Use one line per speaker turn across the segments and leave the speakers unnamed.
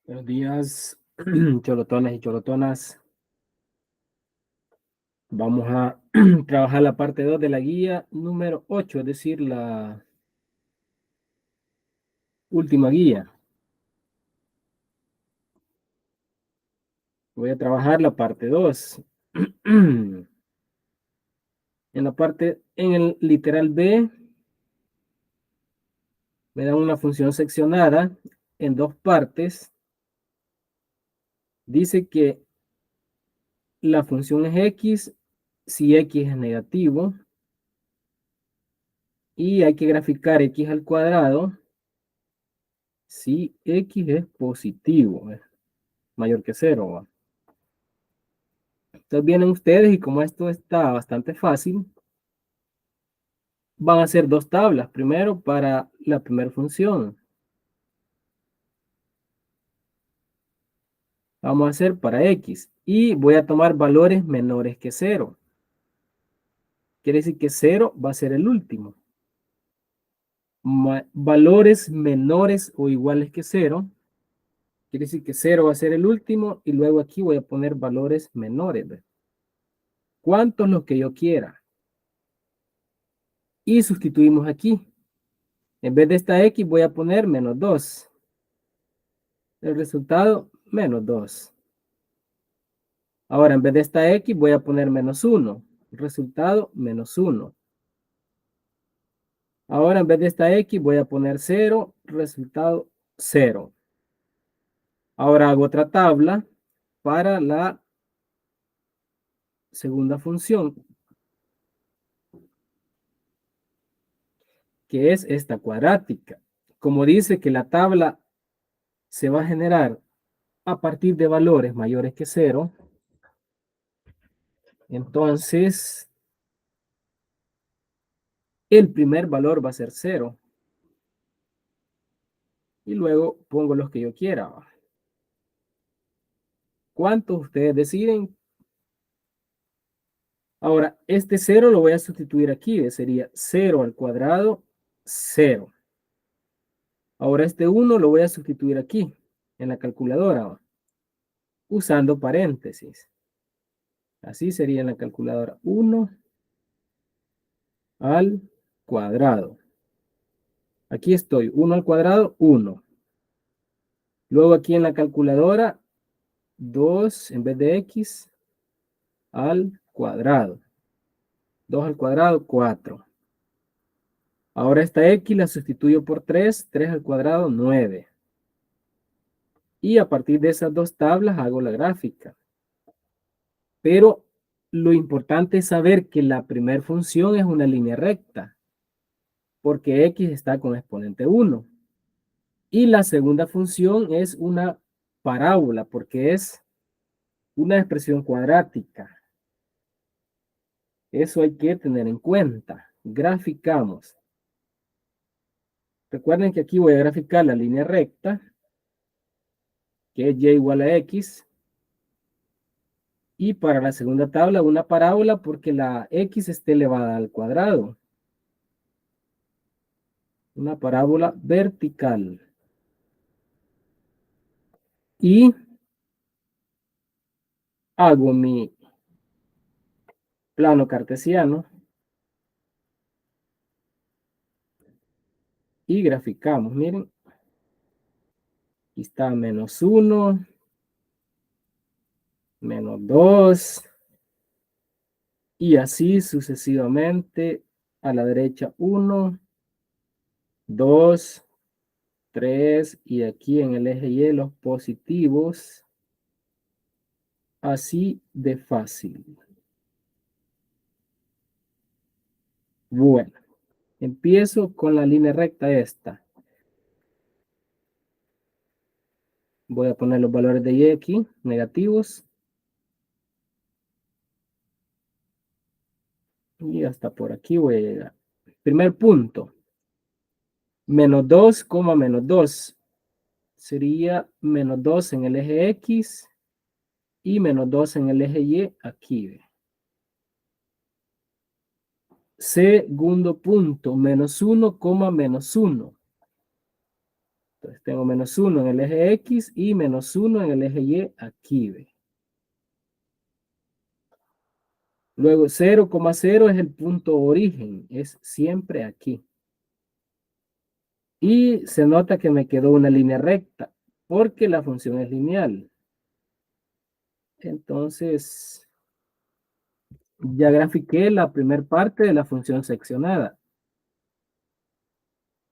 Buenos días, cholotones y cholotonas. Vamos a trabajar la parte 2 de la guía número 8, es decir, la última guía. Voy a trabajar la parte 2. En el literal B, me dan una función seccionada en dos partes. Dice que la función es X si X es negativo. Y hay que graficar X al cuadrado si X es positivo, es mayor que 0. Entonces vienen ustedes y como esto está bastante fácil, van a hacer dos tablas. Primero para la primera función. Vamos a hacer para X. Y voy a tomar valores menores que 0. Quiere decir que 0 va a ser el último. Valores menores o iguales que 0. Quiere decir que 0 va a ser el último. Y luego aquí voy a poner valores menores. ¿Ve? ¿Cuántos los que yo quiera? Y sustituimos aquí. En vez de esta X voy a poner menos 2. El resultado, menos 2. Ahora, en vez de esta X, voy a poner menos 1. Resultado, menos 1. Ahora, en vez de esta X, voy a poner 0. Resultado, 0. Ahora hago otra tabla para la segunda función, que es esta cuadrática. Como dice que la tabla se va a generar a partir de valores mayores que 0, entonces el primer valor va a ser 0. Y luego pongo los que yo quiera. ¿Cuántos ustedes deciden? Ahora, este 0 lo voy a sustituir aquí. Sería 0 al cuadrado, 0. Ahora este 1 lo voy a sustituir aquí, en la calculadora, usando paréntesis. Así sería en la calculadora. 1 al cuadrado. Aquí estoy. 1 al cuadrado, 1. Luego aquí en la calculadora, 2 en vez de x al cuadrado. 2 al cuadrado, 4. Ahora esta X la sustituyo por 3. 3 al cuadrado, 9. Y a partir de esas dos tablas hago la gráfica. Pero lo importante es saber que la primera función es una línea recta. Porque X está con exponente 1. Y la segunda función es una parábola. Porque es una expresión cuadrática. Eso hay que tener en cuenta. Graficamos. Recuerden que aquí voy a graficar la línea recta, que es y igual a x. Y para la segunda tabla, una parábola porque la x está elevada al cuadrado. Una parábola vertical. Y hago mi plano cartesiano. Y graficamos, miren. Aquí está menos 1, menos 2. Y así sucesivamente a la derecha 1, 2, 3. Y aquí en el eje Y los positivos. Así de fácil. Bueno, empiezo con la línea recta esta. Voy a poner los valores de y aquí, negativos. Y hasta por aquí voy a llegar. Primer punto. Menos 2, menos 2. Sería menos 2 en el eje X y menos 2 en el eje Y aquí. Segundo punto. Menos 1, menos 1. Entonces tengo menos 1 en el eje X y menos 1 en el eje Y aquí, ¿ve? Luego 0,0 es el punto origen, es siempre aquí. Y se nota que me quedó una línea recta, porque la función es lineal. Entonces, ya grafiqué la primera parte de la función seccionada.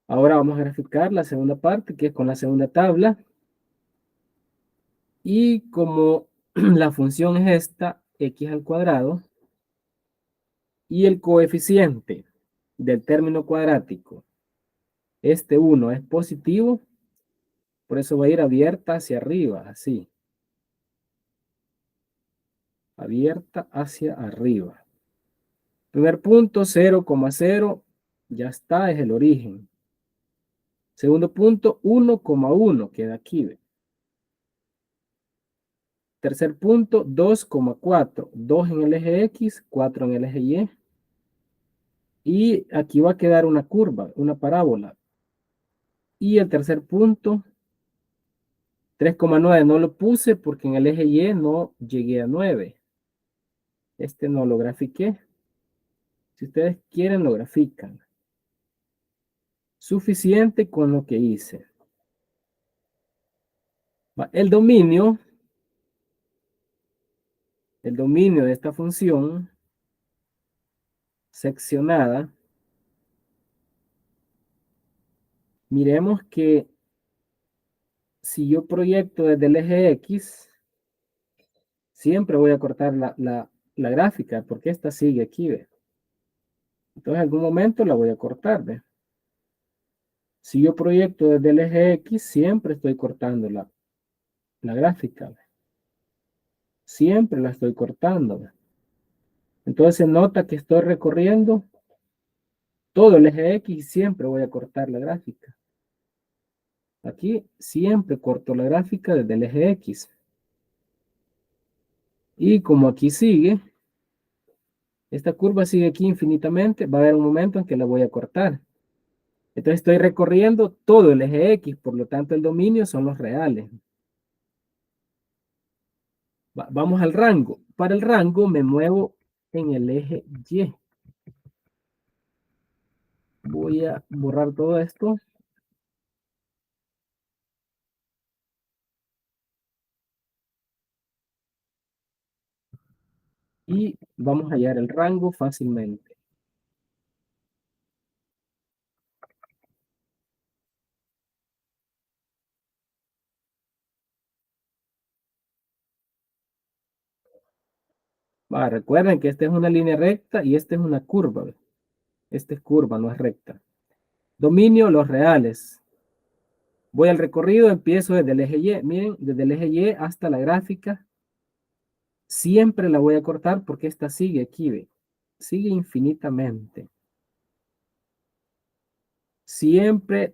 Ahora vamos a graficar la segunda parte, que es con la segunda tabla. Y como la función es esta, x al cuadrado, y el coeficiente del término cuadrático, este 1 es positivo, por eso va a ir abierta hacia arriba, así. Abierta hacia arriba. Primer punto, 0,0, ya está, es el origen. Segundo punto, 1,1, queda aquí, ¿ve? Tercer punto, 2,4, 2 en el eje X, 4 en el eje Y. Y aquí va a quedar una curva, una parábola. Y el tercer punto, 3,9, no lo puse porque en el eje Y no llegué a 9. Este no lo grafiqué. Si ustedes quieren, lo grafican. Suficiente con lo que hice. El dominio de esta función seccionada, miremos que si yo proyecto desde el eje X, siempre voy a cortar la gráfica, porque esta sigue aquí, ¿ve? Entonces en algún momento la voy a cortar, ¿ve? Si yo proyecto desde el eje X, siempre estoy cortando la gráfica, ¿ve? Siempre la estoy cortando, ¿ve? Entonces se nota que estoy recorriendo todo el eje X y siempre voy a cortar la gráfica. Aquí siempre corto la gráfica desde el eje X. Y como aquí sigue, esta curva sigue aquí infinitamente, va a haber un momento en que la voy a cortar. Entonces estoy recorriendo todo el eje X, por lo tanto el dominio son los reales. Vamos al rango. Para el rango me muevo en el eje Y. Voy a borrar todo esto. Y vamos a hallar el rango fácilmente. Recuerden que esta es una línea recta y esta es una curva. Esta es curva, no es recta. Dominio, los reales. Voy al recorrido, empiezo desde el eje Y. Miren, desde el eje Y hasta la gráfica. Siempre la voy a cortar porque esta sigue aquí, ¿ve? Sigue infinitamente. Siempre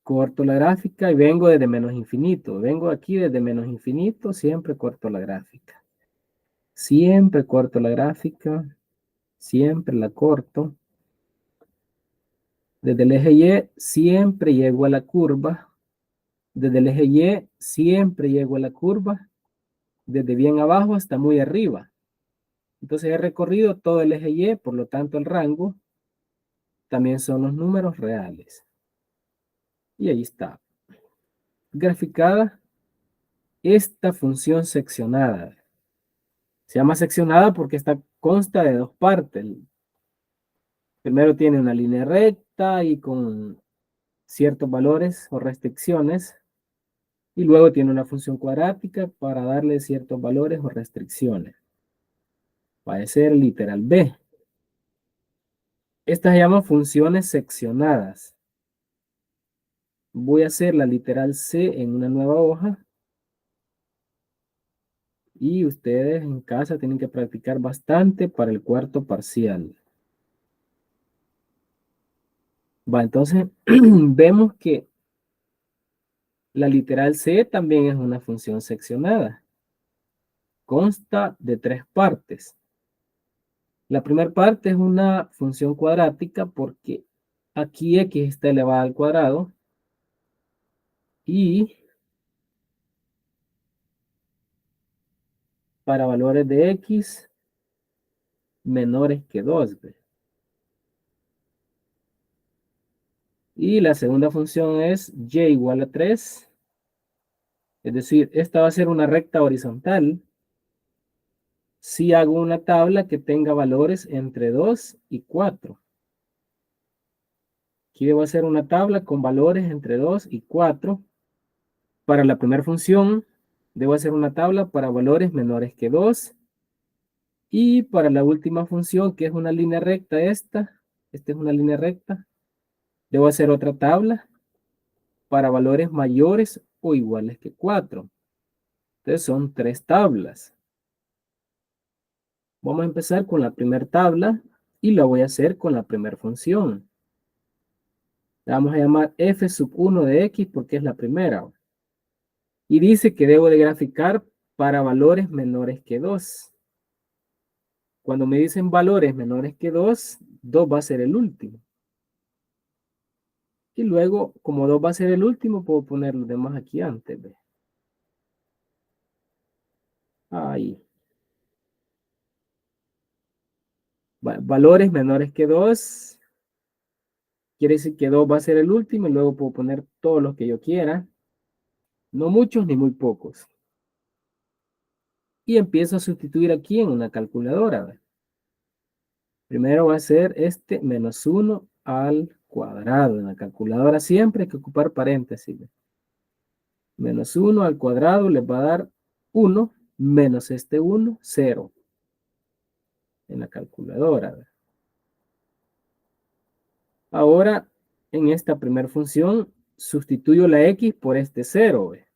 corto la gráfica y vengo desde menos infinito. Vengo aquí desde menos infinito, siempre corto la gráfica. Siempre corto la gráfica, siempre la corto. Desde el eje Y siempre llego a la curva. Desde el eje Y siempre llego a la curva. Desde bien abajo hasta muy arriba. Entonces he recorrido todo el eje Y, por lo tanto el rango también son los números reales. Y ahí está. Graficada esta función seccionada. Se llama seccionada porque esta consta de dos partes. Primero tiene una línea recta y con ciertos valores o restricciones. Y luego tiene una función cuadrática para darle ciertos valores o restricciones. Va a ser literal B. Estas se llaman funciones seccionadas. Voy a hacer la literal C en una nueva hoja. Y ustedes en casa tienen que practicar bastante para el cuarto parcial. Entonces vemos que la literal C también es una función seccionada. Consta de tres partes. La primera parte es una función cuadrática porque aquí x está elevada al cuadrado Y para valores de x menores que 2. ¿Ve? Y la segunda función es y igual a 3. Es decir, esta va a ser una recta horizontal si hago una tabla que tenga valores entre 2 y 4. Aquí debo hacer una tabla con valores entre 2 y 4. Para la primera función, debo hacer una tabla para valores menores que 2. Y para la última función, que es una línea recta esta es una línea recta, debo hacer otra tabla para valores mayores o iguales que 4. Entonces son 3 tablas. Vamos a empezar con la primera tabla y la voy a hacer con la primera función. La vamos a llamar f sub 1 de x porque es la primera. Y dice que debo de graficar para valores menores que 2. Cuando me dicen valores menores que 2, 2 va a ser el último. Y luego, como 2 va a ser el último, puedo poner los demás aquí antes. ¿Ve? Ahí. Valores menores que 2. Quiere decir que 2 va a ser el último y luego puedo poner todos los que yo quiera. No muchos ni muy pocos. Y empiezo a sustituir aquí en una calculadora. ¿Ve? Primero va a ser este menos 1 al cuadrado. En la calculadora siempre hay que ocupar paréntesis. ¿Ve? Menos 1 al cuadrado les va a dar 1 menos este 1, 0. En la calculadora. ¿Ve? Ahora, en esta primera función, sustituyo la x por este 0. ¿Ve?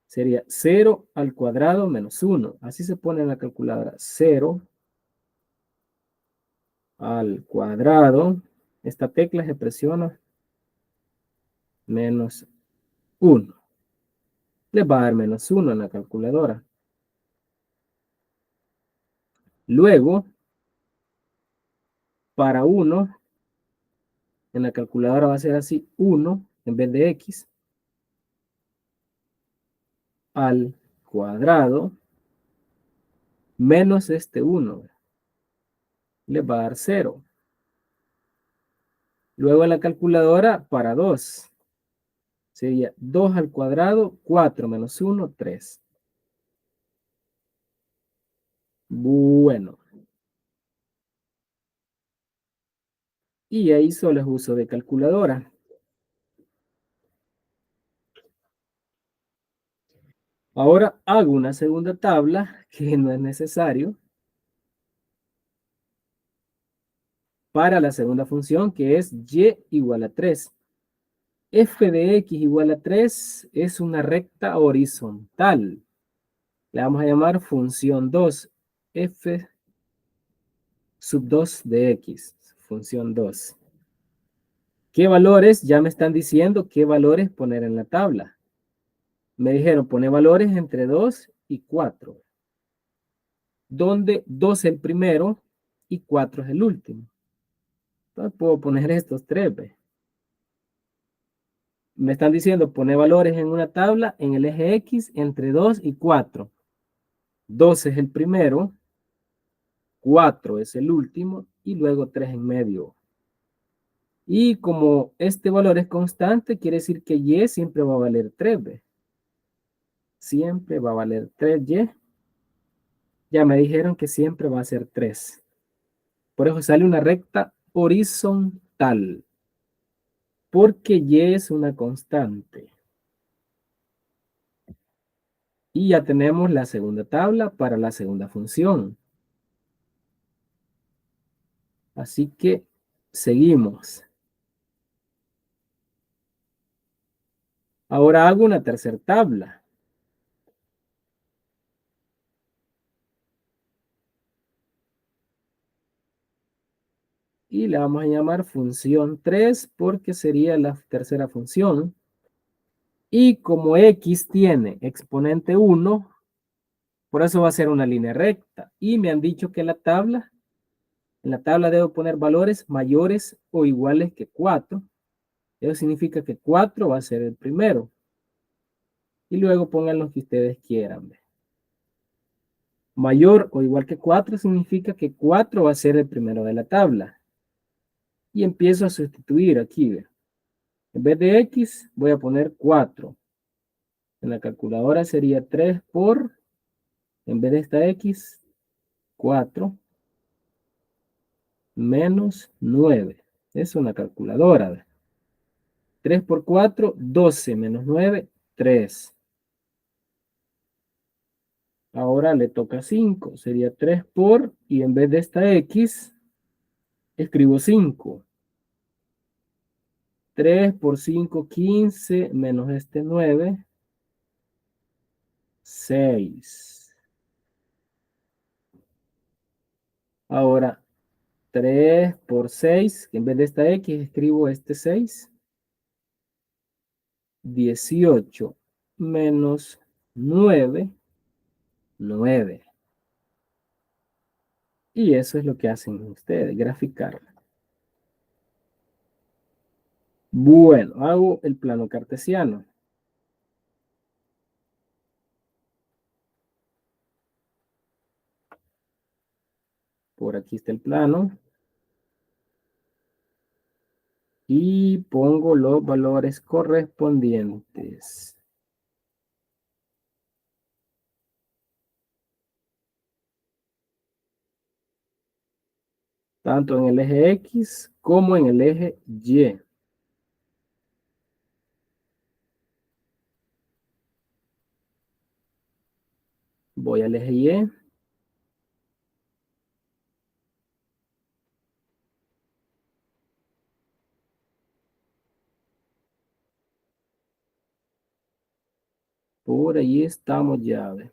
Sería 0 al cuadrado menos 1. Así se pone en la calculadora. 0 al cuadrado. Esta tecla se presiona. Menos 1. Les va a dar menos 1 en la calculadora. Luego, para 1, en la calculadora va a ser así. 1 en vez de x al cuadrado menos este 1. Les va a dar 0. Luego en la calculadora para 2. Sería 2 al cuadrado, 4 menos 1, 3. Bueno. Y ahí solo es uso de calculadora. Ahora hago una segunda tabla, que no es necesario, para la segunda función, que es y igual a 3. F de x igual a 3 es una recta horizontal. Le vamos a llamar función 2. F sub 2 de x. Función 2. ¿Qué valores? Ya me están diciendo qué valores poner en la tabla. Me dijeron poner valores entre 2 y 4. Donde 2 es el primero y 4 es el último. Entonces puedo poner estos 3. ¿Ve? Me están diciendo poner valores en una tabla en el eje X entre 2 y 4. 2 es el primero, 4 es el último y luego 3 en medio. Y como este valor es constante, quiere decir que Y siempre va a valer 3. ¿Ve? Siempre va a valer 3Y. Ya me dijeron que siempre va a ser 3. Por eso sale una recta horizontal. Porque Y es una constante. Y ya tenemos la segunda tabla para la segunda función. Así que seguimos. Ahora hago una tercera tabla. Y la vamos a llamar función 3 porque sería la tercera función. Y como x tiene exponente 1, por eso va a ser una línea recta. Y me han dicho que en la tabla debo poner valores mayores o iguales que 4. Eso significa que 4 va a ser el primero. Y luego pongan los que ustedes quieran. Mayor o igual que 4 significa que 4 va a ser el primero de la tabla. Y empiezo a sustituir aquí. ¿Ve? En vez de X, voy a poner 4. En la calculadora sería 3 por, en vez de esta X, 4 menos 9. Es una calculadora. ¿Ve? 3 por 4, 12 menos 9, 3. Ahora le toca 5. Sería 3 por, y en vez de esta X, escribo 5. 3 por 5, 15, menos este 9, 6. Ahora, 3 por 6, en vez de esta X, escribo este 6. 18 menos 9, 9. Y eso es lo que hacen ustedes, graficar. Bueno, hago el plano cartesiano. Por aquí está el plano. Y pongo los valores correspondientes. Tanto en el eje X como en el eje Y. Voy al eje Y. Por ahí estamos ya. ¿Ve?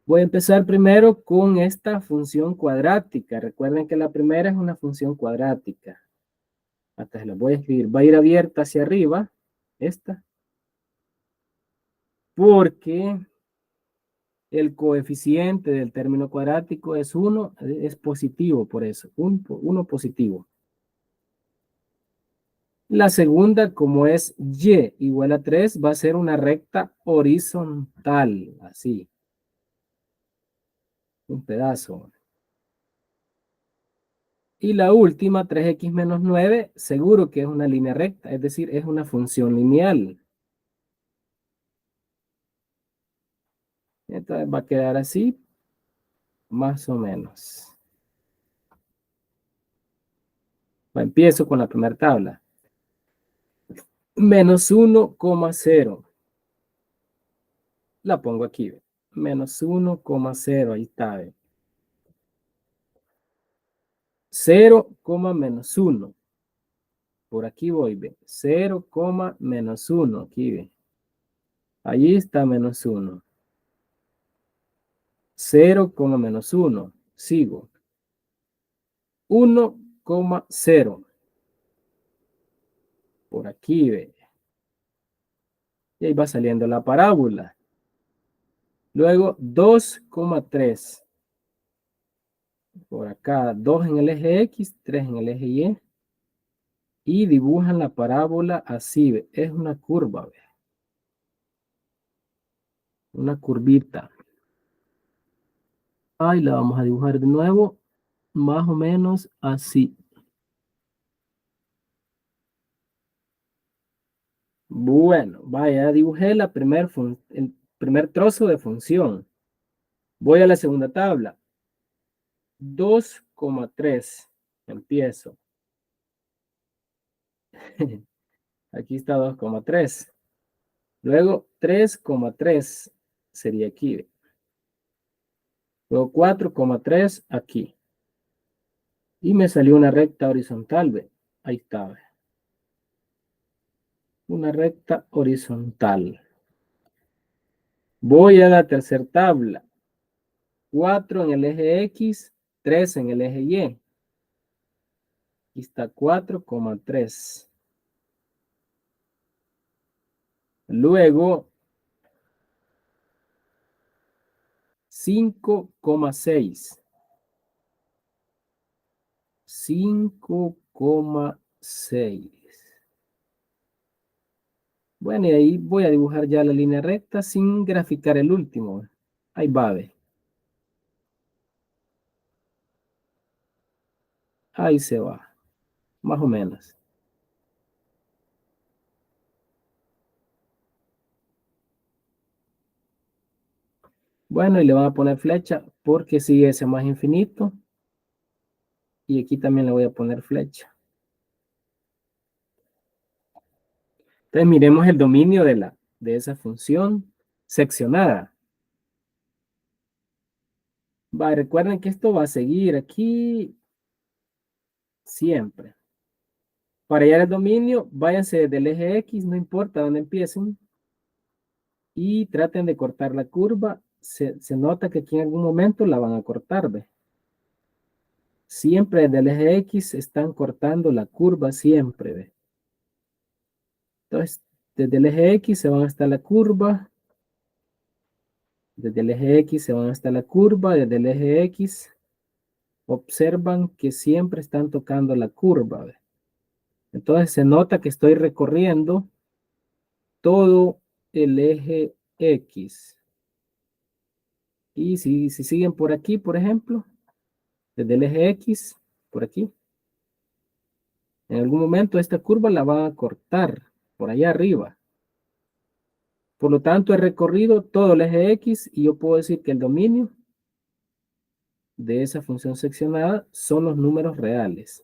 Voy a empezar primero con esta función cuadrática. Recuerden que la primera es una función cuadrática. Hasta se la voy a escribir. Va a ir abierta hacia arriba. Esta. Porque el coeficiente del término cuadrático es 1. Es positivo por eso. 1 positivo. La segunda, como es y igual a 3, va a ser una recta horizontal. Así. Un pedazo. Y la última, 3x menos 9, seguro que es una línea recta, es decir, es una función lineal. Entonces va a quedar así, más o menos. Empiezo con la primera tabla. Menos 1,0. La pongo aquí. Menos 1,0, ahí está. 0, menos 1. Por aquí voy, 0, menos 1. Aquí, ve. Allí está menos 1. 0, menos 1. Sigo. 1,0. Por aquí, ve. Y ahí va saliendo la parábola. Luego 2,3. Por acá, 2 en el eje X, 3 en el eje Y. Y dibujan la parábola así, ve. Es una curva, ve. Una curvita. Ahí la vamos a dibujar de nuevo, más o menos así. Bueno, vaya, dibujé el primer trozo de función. Voy a la segunda tabla. 2,3. Empiezo. Aquí está 2,3. Luego 3,3 sería aquí. Luego 4,3 aquí. Y me salió una recta horizontal. ¿Ve? Ahí está. ¿Ve? Una recta horizontal. Voy a la tercera tabla. 4 en el eje X, 3 en el eje Y. Aquí está 4,3. Luego 5,6. 5,6. Bueno, y ahí voy a dibujar ya la línea recta sin graficar el último. Ahí va, ve. Ahí se va, más o menos. Bueno, y le van a poner flecha porque sigue ese más infinito. Y aquí también le voy a poner flecha. Entonces miremos el dominio de esa función seccionada. Va, recuerden que esto va a seguir aquí siempre. Para hallar el dominio, váyanse desde el eje X, no importa dónde empiecen, y traten de cortar la curva. Se nota que aquí en algún momento la van a cortar, ¿ve? Siempre desde el eje X están cortando la curva, siempre, ¿ve? Entonces, desde el eje X se van hasta la curva, desde el eje X se van hasta la curva, desde el eje X observan que siempre están tocando la curva, ¿ve? Entonces se nota que estoy recorriendo todo el eje X. Y si siguen por aquí, por ejemplo, desde el eje X, por aquí, en algún momento esta curva la van a cortar por allá arriba. Por lo tanto, he recorrido todo el eje X y yo puedo decir que el dominio de esa función seccionada son los números reales.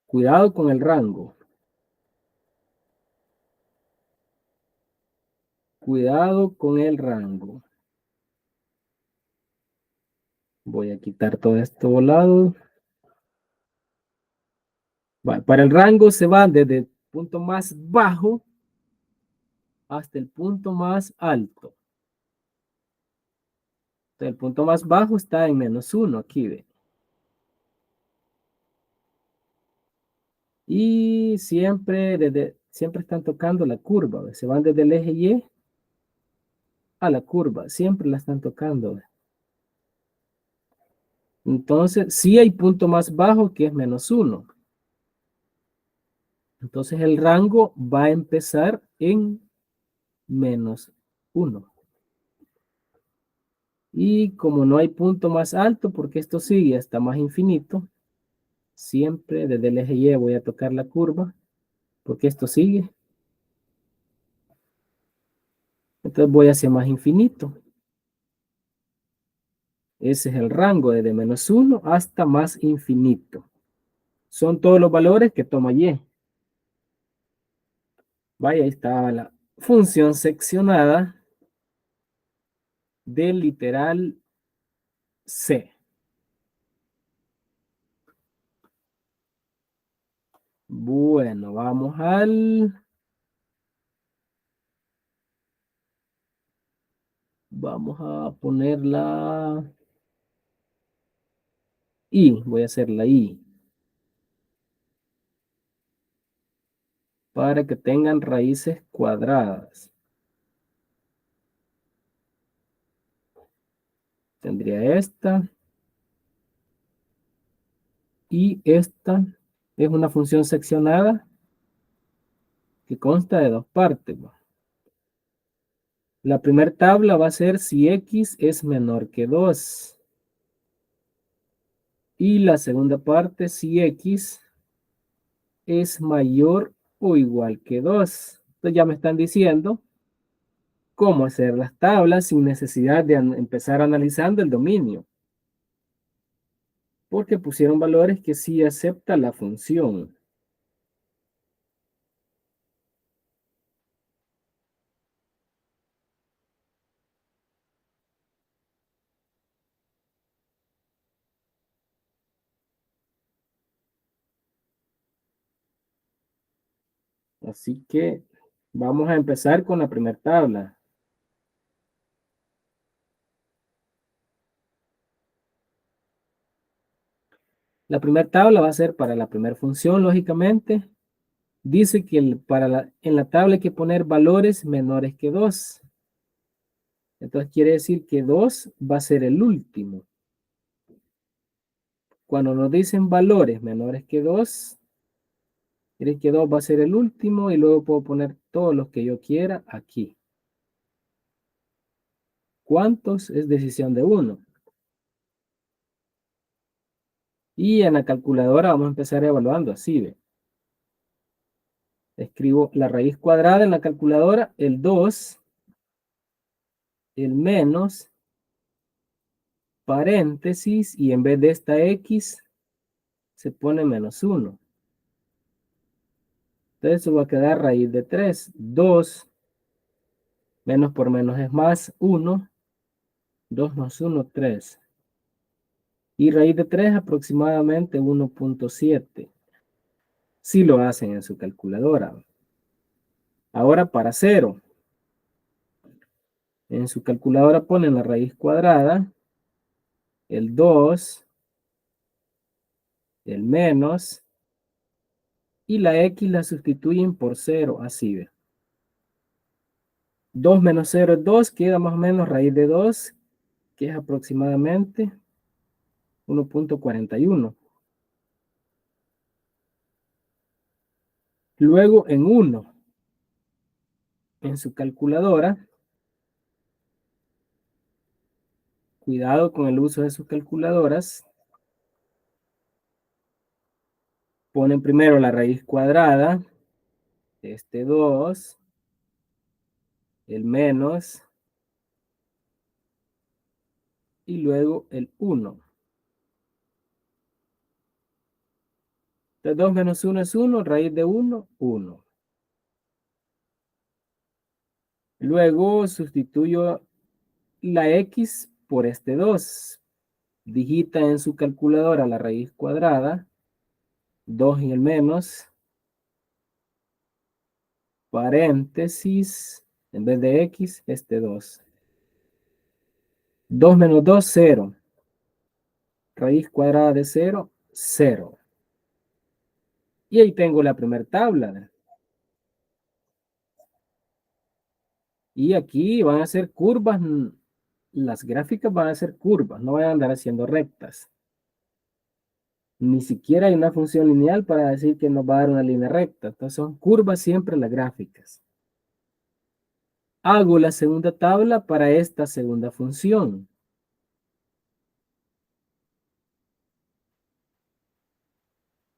Cuidado con el rango. Cuidado con el rango. Voy a quitar todo esto volado. Para el rango se va desde el punto más bajo hasta el punto más alto. Entonces, el punto más bajo está en -1, aquí ve. Y siempre están tocando la curva, ¿ve? Se van desde el eje Y a la curva, siempre la están tocando, ¿ve? Entonces, sí hay punto más bajo que es -1. Entonces, el rango va a empezar en -1. Y como no hay punto más alto, porque esto sigue hasta más infinito, siempre desde el eje Y voy a tocar la curva, porque esto sigue. Entonces voy hacia más infinito. Ese es el rango desde -1 hasta más infinito. Son todos los valores que toma Y. Vaya, ahí está la función seccionada del literal C. Bueno, vamos a poner la I. Voy a hacer la I. Para que tengan raíces cuadradas. Tendría esta. Y esta es una función seccionada que consta de dos partes. La primera tabla va a ser si X es menor que 2. Y la segunda parte si X es mayor o igual que 2. Entonces ya me están diciendo cómo hacer las tablas sin necesidad de empezar analizando el dominio. Porque pusieron valores que sí acepta la función. Así que vamos a empezar con la primera tabla. La primera tabla va a ser para la primera función, lógicamente. Dice que en la tabla hay que poner valores menores que 2. Entonces quiere decir que 2 va a ser el último. cuando nos dicen valores menores que 2, quiere que 2 va a ser el último y luego puedo poner todos los que yo quiera aquí. ¿Cuántos? Es decisión de 1. Y en la calculadora vamos a empezar evaluando así, ¿ve? Escribo la raíz cuadrada en la calculadora, el 2, el menos, paréntesis, y en vez de esta X, se pone menos 1. Entonces eso va a quedar raíz de 3. 2 menos por menos es más 1. 2 más 1, 3. Y raíz de 3 aproximadamente 1.7. Si lo hacen en su calculadora. Ahora para 0. En su calculadora ponen la raíz cuadrada, el 2, el menos, y la X la sustituyen por 0, así ve. 2 menos 0 es 2, queda más o menos raíz de 2, que es aproximadamente 1.41. Luego en 1, en su calculadora, cuidado con el uso de sus calculadoras, ponen primero la raíz cuadrada, este 2, el menos, y luego el 1. Entonces 2 menos 1 es 1, raíz de 1, 1. Luego sustituyo la X por este 2. Digita en su calculadora la raíz cuadrada, 2 y el menos, paréntesis, en vez de X, este 2. 2 menos 2, 0. Raíz cuadrada de 0, 0. Y ahí tengo la primera tabla. Y aquí van a ser curvas, las gráficas van a ser curvas, no van a andar haciendo rectas. Ni siquiera hay una función lineal para decir que nos va a dar una línea recta. Entonces son curvas siempre las gráficas. Hago la segunda tabla para esta segunda función.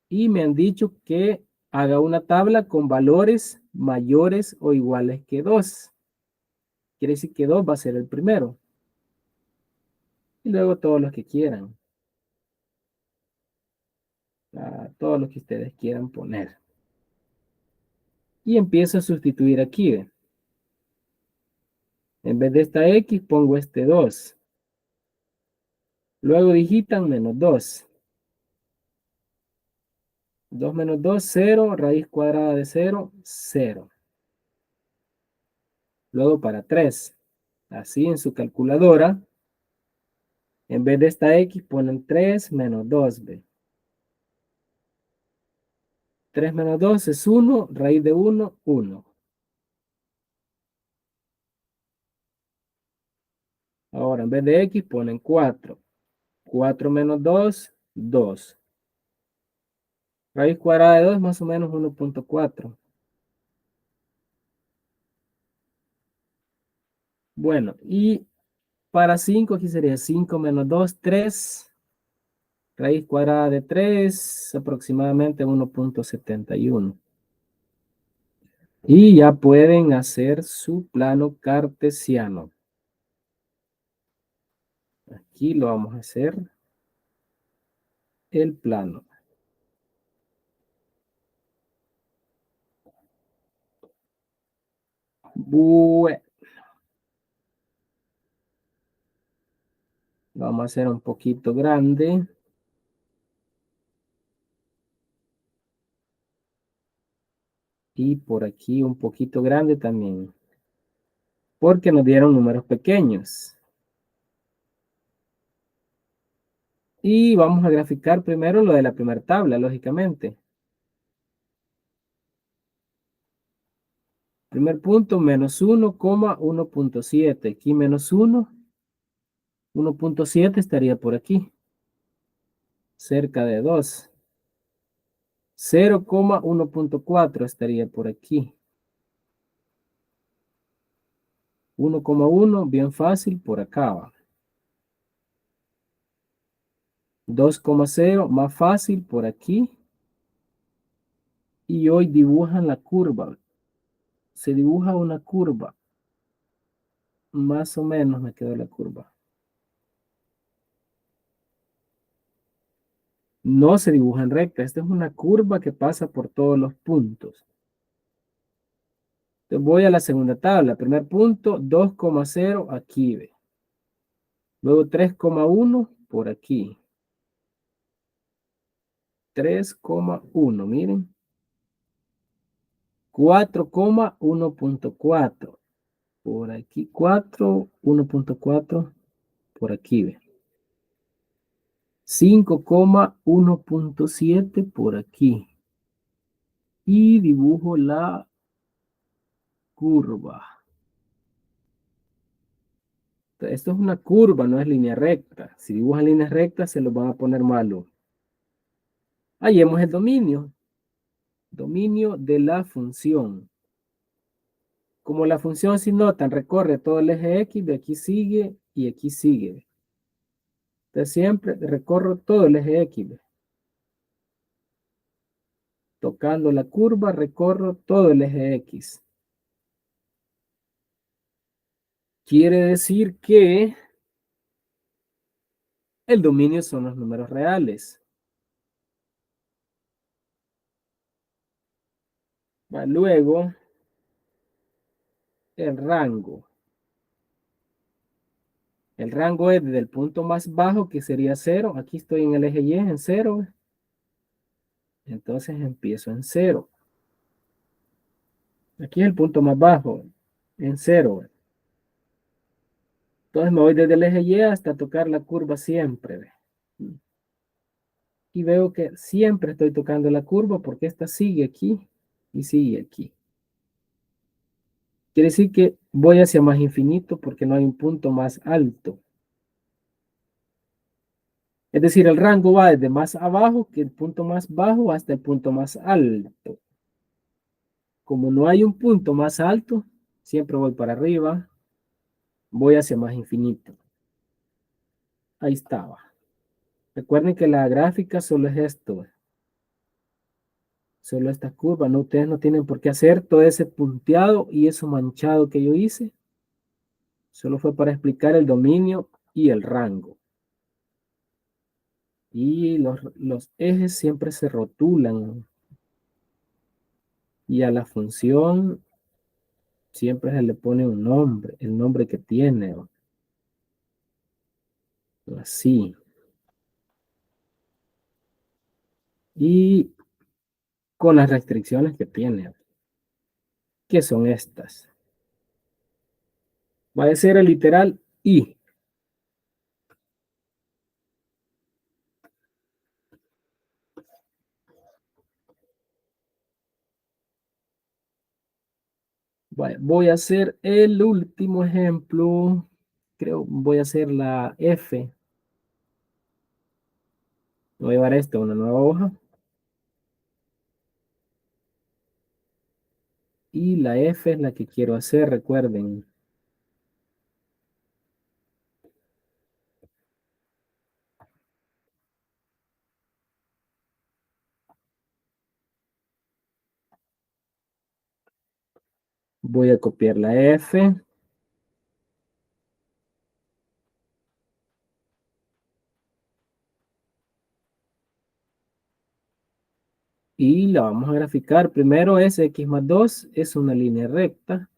Y me han dicho que haga una tabla con valores mayores o iguales que 2. Quiere decir que 2 va a ser el primero. Y luego todos los que quieran. Todos los que ustedes quieran poner. Y empiezo a sustituir aquí. ¿Ve? En vez de esta X pongo este 2. Luego digitan menos 2. 2 menos 2, 0. Raíz cuadrada de 0, 0. Luego para 3. Así en su calculadora. En vez de esta X ponen 3 menos 2. ¿Ve? 3 menos 2 es 1. Raíz de 1, 1. Ahora en vez de X ponen 4. 4 menos 2, 2. Raíz cuadrada de 2 más o menos 1.4. Bueno, y para 5 aquí sería 5 menos 2, 3. Raíz cuadrada de 3, aproximadamente 1.71. Y ya pueden hacer su plano cartesiano. Aquí lo vamos a hacer. El plano. Bueno. Lo vamos a hacer un poquito grande. Y por aquí un poquito grande también. Porque nos dieron números pequeños. Y vamos a graficar primero lo de la primera tabla, lógicamente. Primer punto, menos 1,1.7. Aquí menos 1. 1.7 estaría por aquí. cerca de 2. 0,1.4 estaría por aquí. 1,1, bien fácil, por acá va. 2,0, más fácil, por aquí. Y hoy dibujan la curva. Se dibuja una curva. Más o menos me quedó la curva. No se dibuja en recta. Esta es una curva que pasa por todos los puntos. Entonces voy a la segunda tabla. Primer punto, 2,0 aquí ve. Luego 3,1 por aquí. 3,1, miren. 4,1.4. Por aquí 4, 1.4 por aquí ve. 5,1.7 por aquí. Y dibujo la curva. Esto es una curva, no es línea recta. Si dibujan líneas rectas, se los van a poner malo. Hallemos el dominio. Dominio de la función. Como la función, si notan, recorre todo el eje X, de aquí sigue y aquí sigue. Entonces siempre recorro todo el eje X. Tocando la curva, recorro todo el eje X. Quiere decir que el dominio son los números reales. Luego, el rango. El rango es desde el punto más bajo, que sería 0. Aquí estoy en el eje Y, en 0. Entonces empiezo en 0. Aquí es el punto más bajo, en 0. Entonces me voy desde el eje Y hasta tocar la curva siempre. Y veo que siempre estoy tocando la curva porque esta sigue aquí y sigue aquí. Quiere decir que voy hacia más infinito porque no hay un punto más alto. Es decir, el rango va desde más abajo que el punto más bajo hasta el punto más alto. Como no hay un punto más alto, siempre voy para arriba, voy hacia más infinito. Ahí estaba. Recuerden que la gráfica solo es esto. Solo esta curva. No, ustedes no tienen por qué hacer todo ese punteado y eso manchado que yo hice. Solo fue para explicar el dominio y el rango. Y los ejes siempre se rotulan. Y a la función siempre se le pone un nombre, el nombre que tiene. Así. Y con las restricciones que tiene. ¿Qué son estas? Va a ser el literal y. Voy a hacer el último ejemplo. Creo, voy a hacer la F. Voy a llevar esto a una nueva hoja. Y la F es la que quiero hacer, recuerden. Voy a copiar la F. Y la vamos a graficar. Primero es X más 2, es una línea recta.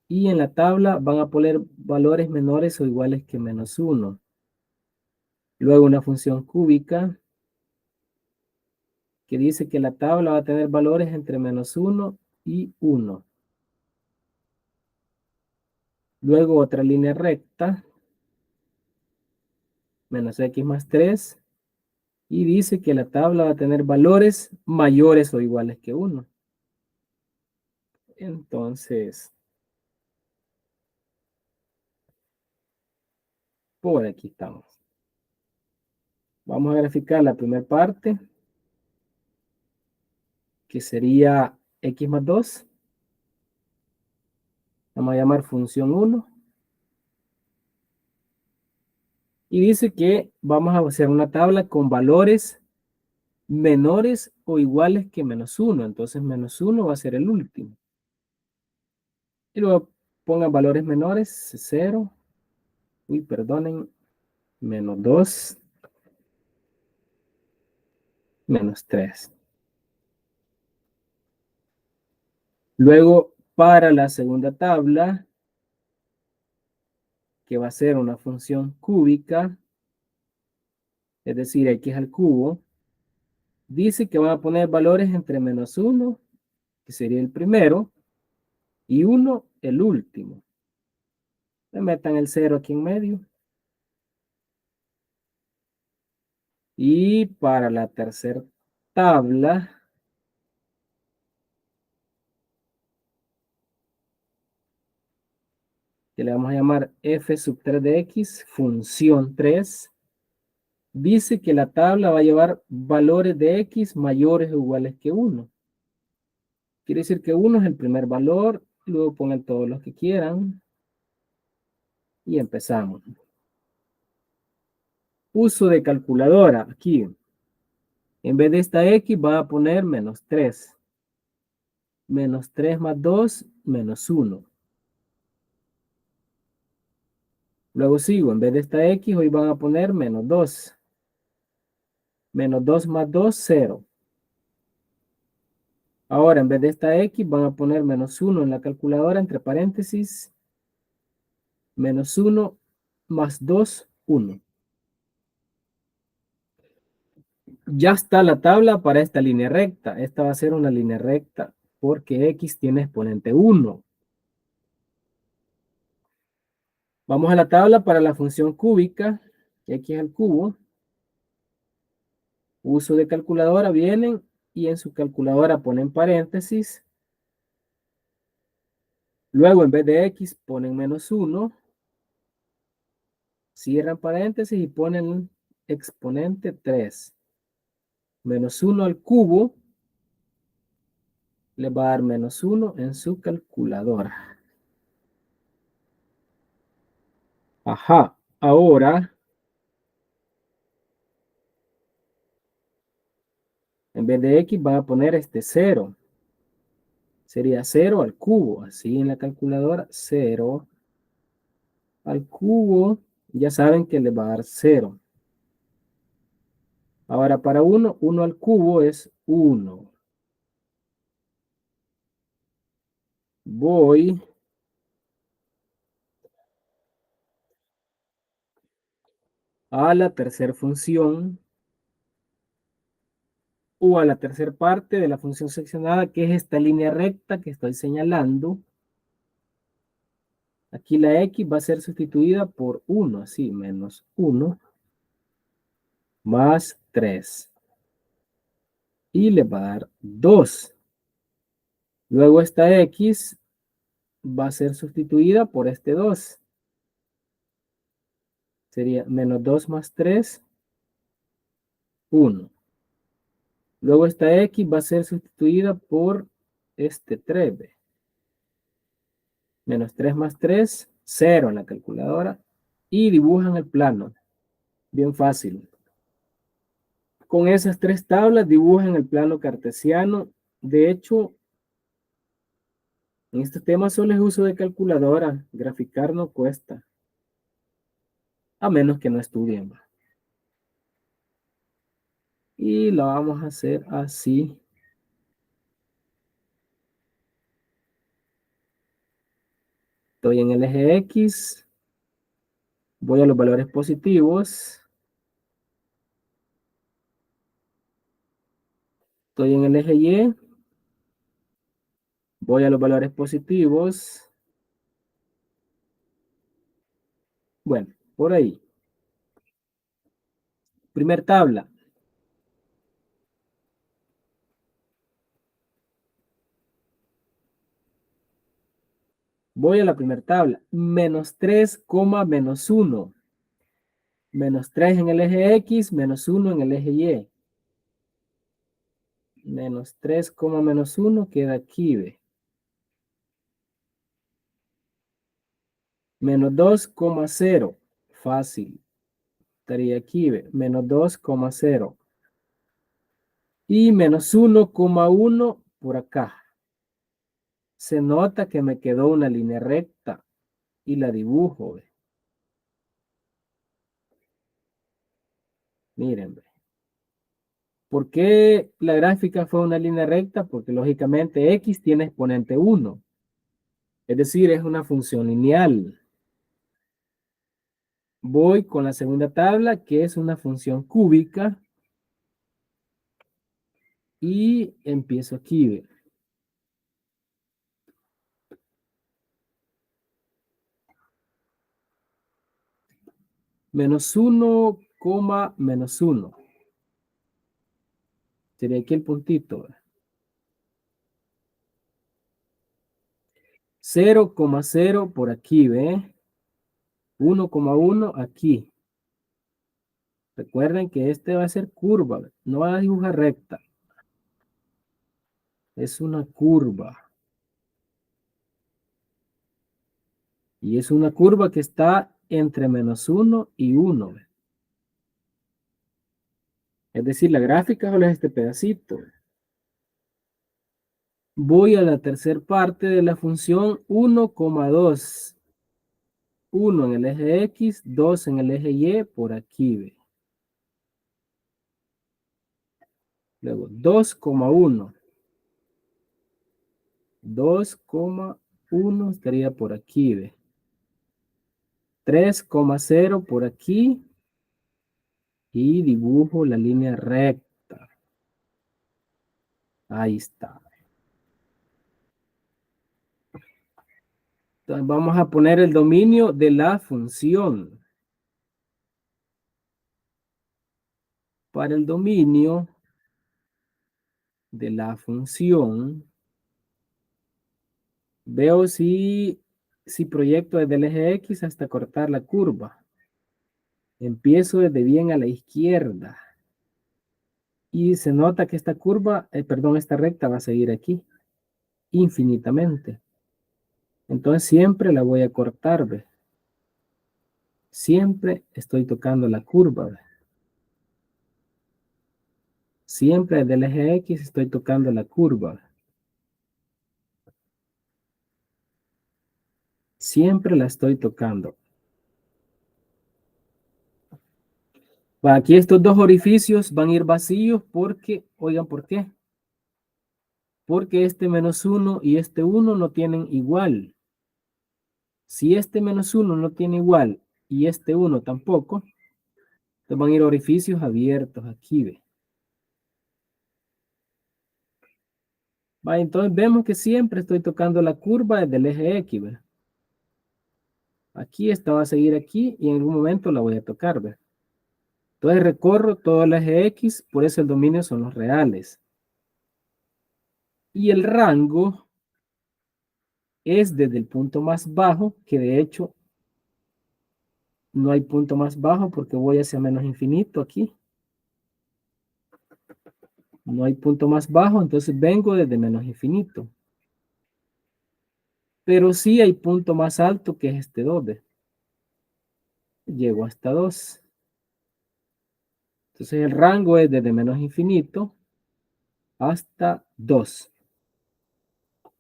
Y en la tabla van a poner valores menores o iguales que menos 1. Luego una función cúbica que dice que la tabla va a tener valores entre menos 1 y 1. Luego otra línea recta, menos X más 3. Y dice que la tabla va a tener valores mayores o iguales que 1. Entonces, por aquí estamos. Vamos a graficar la primera parte, que sería x más 2. Vamos a llamar función 1. Y dice que vamos a hacer una tabla con valores menores o iguales que menos 1. Entonces menos 1 va a ser el último. Y luego pongan valores menores, 0. Uy, perdonen. Menos 2. Menos 3. Luego, para la segunda tabla, que va a ser una función cúbica, es decir, x al cubo, dice que van a poner valores entre menos 1, que sería el primero, y 1, el último. Le metan el 0 aquí en medio. Y para la tercera tabla, que le vamos a llamar f sub 3 de x, función 3, dice que la tabla va a llevar valores de x mayores o iguales que 1. Quiere decir que 1 es el primer valor, luego pongan todos los que quieran y empezamos. Uso de calculadora, aquí. En vez de esta x va a poner menos 3. Menos 3 más 2, menos 1. Luego sigo, en vez de esta x, hoy van a poner menos 2. Menos 2 más 2, 0. Ahora, en vez de esta x, van a poner menos 1 en la calculadora, entre paréntesis. Menos 1 más 2, 1. Ya está la tabla para esta línea recta. Esta va a ser una línea recta porque x tiene exponente 1. Vamos a la tabla para la función cúbica, x al cubo. Uso de calculadora, vienen y en su calculadora ponen paréntesis. Luego en vez de x ponen menos 1. Cierran paréntesis y ponen exponente 3. Menos 1 al cubo le va a dar menos 1 en su calculadora. Ajá, ahora en vez de x va a poner este 0. Sería 0 al cubo, así en la calculadora, 0 al cubo, ya saben que le va a dar 0. Ahora para 1, 1 al cubo es 1. Voy a la tercera función o a la tercera parte de la función seccionada, que es esta línea recta que estoy señalando. Aquí la x va a ser sustituida por 1, así, menos 1 más 3. Y le va a dar 2. Luego esta x va a ser sustituida por este 2. Sería menos 2 más 3, 1. Luego esta x va a ser sustituida por este 3. Menos 3 más 3, 0 en la calculadora. Y dibujan el plano. Bien fácil. Con esas tres tablas dibujan el plano cartesiano. De hecho, en este tema solo es uso de calculadora. Graficar no cuesta. A menos que no estudien. Y lo vamos a hacer así. Estoy en el eje X. Voy a los valores positivos. Estoy en el eje Y. Voy a los valores positivos. Bueno, por ahí. Primer tabla. Voy a la primera tabla. Menos 3, menos 1. Menos 3 en el eje X, menos 1 en el eje Y. Menos 3, menos 1 queda aquí, ve. Menos 2, 0. Fácil. Estaría aquí, ve. Menos 2, 0. Y menos 1, 1 por acá. Se nota que me quedó una línea recta y la dibujo, ve. Miren, ve. ¿Por qué la gráfica fue una línea recta? Porque lógicamente X tiene exponente 1. Es decir, es una función lineal. Voy con la segunda tabla, que es una función cúbica. Y empiezo aquí, ve. Menos 1, menos 1. Sería aquí el puntito, ve. 0, 0 por aquí, ¿ve? 1, 1 aquí. Recuerden que este va a ser curva, ¿ve? No va a dibujar recta. Es una curva. Y es una curva que está entre menos 1 y 1, ¿ve? Es decir, la gráfica solo es este pedacito. Voy a la tercera parte de la función 1, 2. 1 en el eje X, 2 en el eje Y, por aquí, ¿ve? Luego 2,1. 2,1 estaría por aquí, ¿ve? 3,0 por aquí. Y dibujo la línea recta. Ahí está. Entonces vamos a poner el dominio de la función. Para el dominio de la función, veo si proyecto desde el eje X hasta cortar la curva. Empiezo desde bien a la izquierda. Y se nota que esta curva, perdón, esta recta va a seguir aquí infinitamente. Entonces siempre la voy a cortar, ¿ve? Siempre estoy tocando la curva, ¿ve? Siempre desde el eje X estoy tocando la curva. Siempre la estoy tocando. Aquí estos dos orificios van a ir vacíos porque, oigan, ¿por qué? Porque este menos 1 y este 1 no tienen igual. Si este menos 1 no tiene igual y este 1 tampoco, entonces van a ir orificios abiertos aquí, ¿ve? Entonces vemos que siempre estoy tocando la curva desde el eje X, ¿ve? Aquí esta va a seguir aquí y en algún momento la voy a tocar, ¿ve? Entonces recorro todo el eje X, por eso el dominio son los reales. Y el rango es desde el punto más bajo, que de hecho no hay punto más bajo porque voy hacia menos infinito aquí. No hay punto más bajo, entonces vengo desde menos infinito. Pero sí hay punto más alto que es este 2, ¿ve? Llego hasta 2. Entonces el rango es desde menos infinito hasta 2.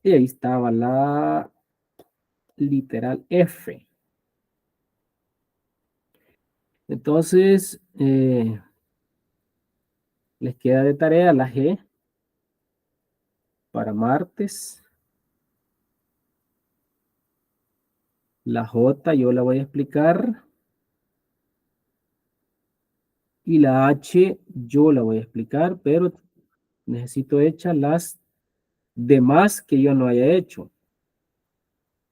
Y ahí estaba la literal F. Entonces, les queda de tarea la G para martes. La J yo la voy a explicar. Y la H yo la voy a explicar, pero necesito hechas las demás que yo no haya hecho.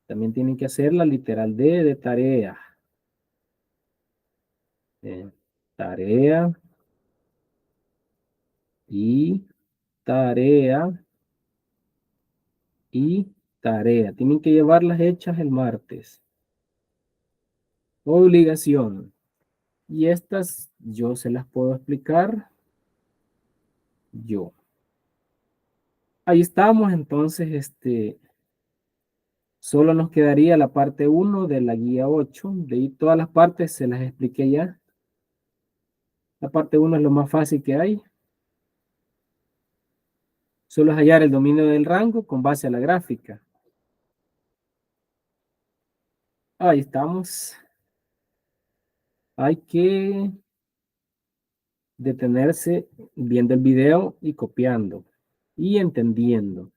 También tienen que hacer la literal D de tarea. Tarea y tarea y tarea. Tienen que llevarlas hechas el martes. Obligación. Y estas yo se las puedo explicar yo. Ahí estamos, entonces, solo nos quedaría la parte 1 de la guía 8. De ahí todas las partes se las expliqué ya. La parte 1 es lo más fácil que hay. Solo es hallar el dominio del rango con base a la gráfica. Ahí estamos. Hay que detenerse viendo el video y copiando y entendiendo.